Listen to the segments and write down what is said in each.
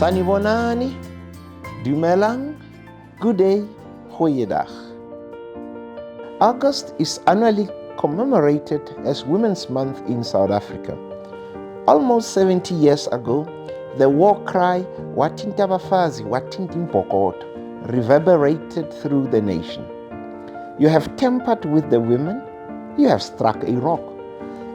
Sanibonani, Dumelang, good day, goeiedag. August is annually commemorated as Women's Month in South Africa. Almost 70 years ago, the war cry, wathint'Abafazi, wathint'imbokodo, reverberated through the nation. You have tampered with the women, you have struck a rock.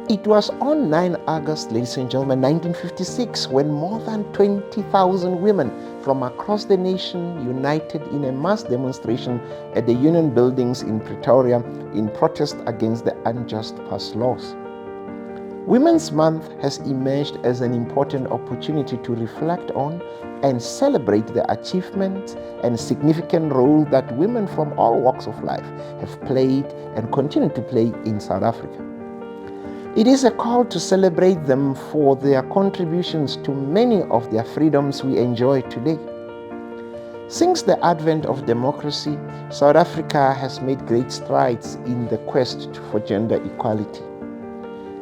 It was on 9 August, ladies and gentlemen, 1956, when more than 20,000 women from across the nation united in a mass demonstration at the Union Buildings in Pretoria in protest against the unjust past laws. Women's Month has emerged as an important opportunity to reflect on and celebrate the achievements and significant role that women from all walks of life have played and continue to play in South Africa. It is a call to celebrate them for their contributions to many of their freedoms we enjoy today. Since the advent of democracy, South Africa has made great strides in the quest for gender equality.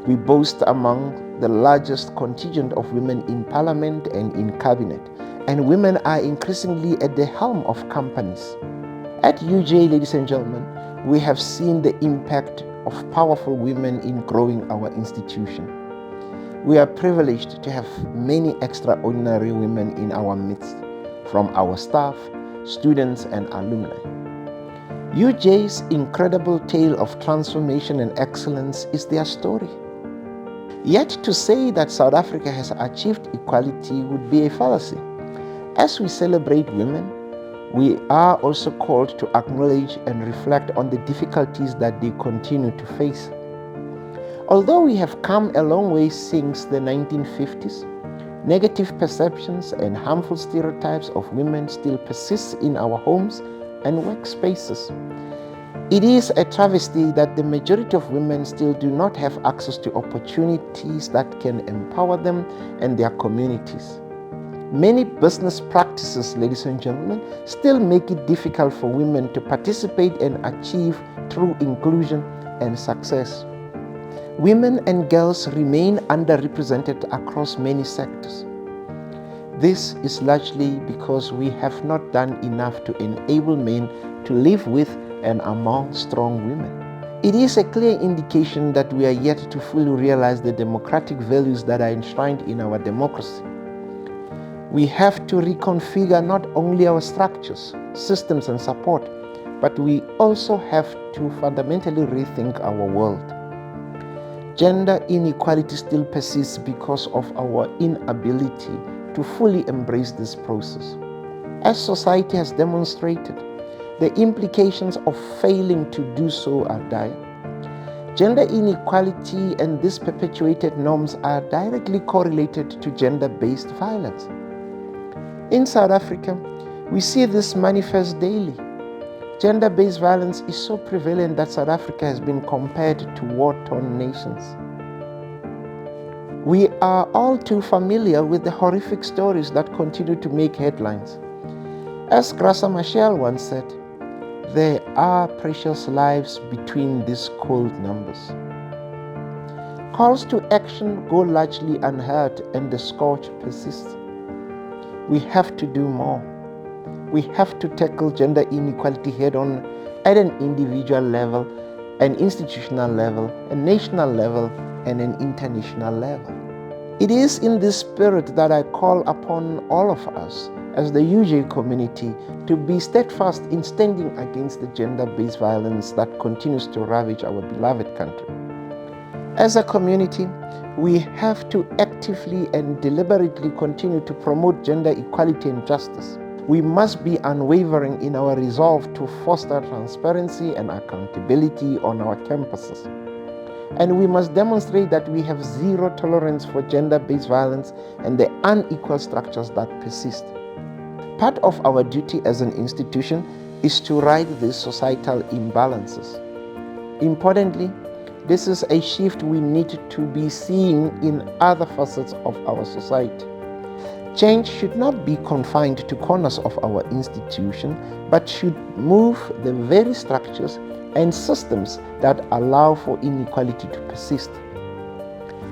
We boast among the largest contingent of women in parliament and in cabinet, and women are increasingly at the helm of companies. At UJ, ladies and gentlemen, we have seen the impact of powerful women in growing our institution. We are privileged to have many extraordinary women in our midst, from our staff, students, and alumni. UJ's incredible tale of transformation and excellence is their story. Yet to say that South Africa has achieved equality would be a fallacy. As we celebrate women, we are also called to acknowledge and reflect on the difficulties that they continue to face. Although we have come a long way since the 1950s, negative perceptions and harmful stereotypes of women still persist in our homes and workspaces. It is a travesty that the majority of women still do not have access to opportunities that can empower them and their communities. Many business practices, ladies and gentlemen, still make it difficult for women to participate and achieve true inclusion and success. Women and girls remain underrepresented across many sectors. This is largely because we have not done enough to enable men to live with and among strong women. It is a clear indication that we are yet to fully realize the democratic values that are enshrined in our democracy. We have to reconfigure not only our structures, systems, and support, but we also have to fundamentally rethink our world. Gender inequality still persists because of our inability to fully embrace this process. As society has demonstrated, the implications of failing to do so are dire. Gender inequality and these perpetuated norms are directly correlated to gender-based violence. In South Africa, we see this manifest daily. Gender-based violence is so prevalent that South Africa has been compared to war-torn nations. We are all too familiar with the horrific stories that continue to make headlines. As Graça Machel once said, there are precious lives between these cold numbers. Calls to action go largely unheard and the scourge persists. We have to do more. We have to tackle gender inequality head-on at an individual level, an institutional level, a national level, and an international level. It is in this spirit that I call upon all of us as the UJ community to be steadfast in standing against the gender-based violence that continues to ravage our beloved country. As a community, we have to actively and deliberately continue to promote gender equality and justice. We must be unwavering in our resolve to foster transparency and accountability on our campuses. And we must demonstrate that we have zero tolerance for gender-based violence and the unequal structures that persist. Part of our duty as an institution is to right these societal imbalances. Importantly, this is a shift we need to be seeing in other facets of our society. Change should not be confined to corners of our institution, but should move the very structures and systems that allow for inequality to persist.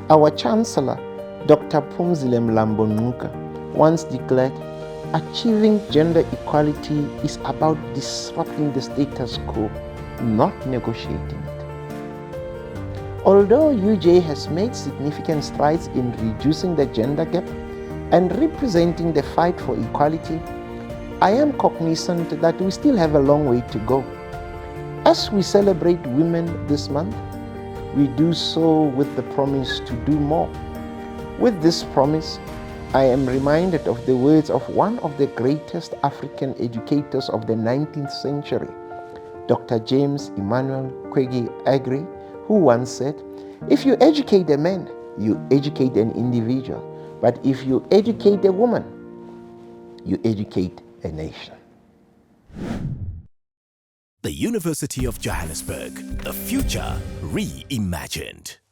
Our Chancellor, Dr. Phumzile Mlambo-Ngcuka, once declared, achieving gender equality is about disrupting the status quo, not negotiating it. Although UJ has made significant strides in reducing the gender gap and representing the fight for equality, I am cognizant that we still have a long way to go. As we celebrate women this month, we do so with the promise to do more. With this promise, I am reminded of the words of one of the greatest African educators of the 19th century, Dr. James Emmanuel Kwegi Agri, who once said, "If you educate a man, you educate an individual. But if you educate a woman, you educate a nation." The University of Johannesburg, the future reimagined.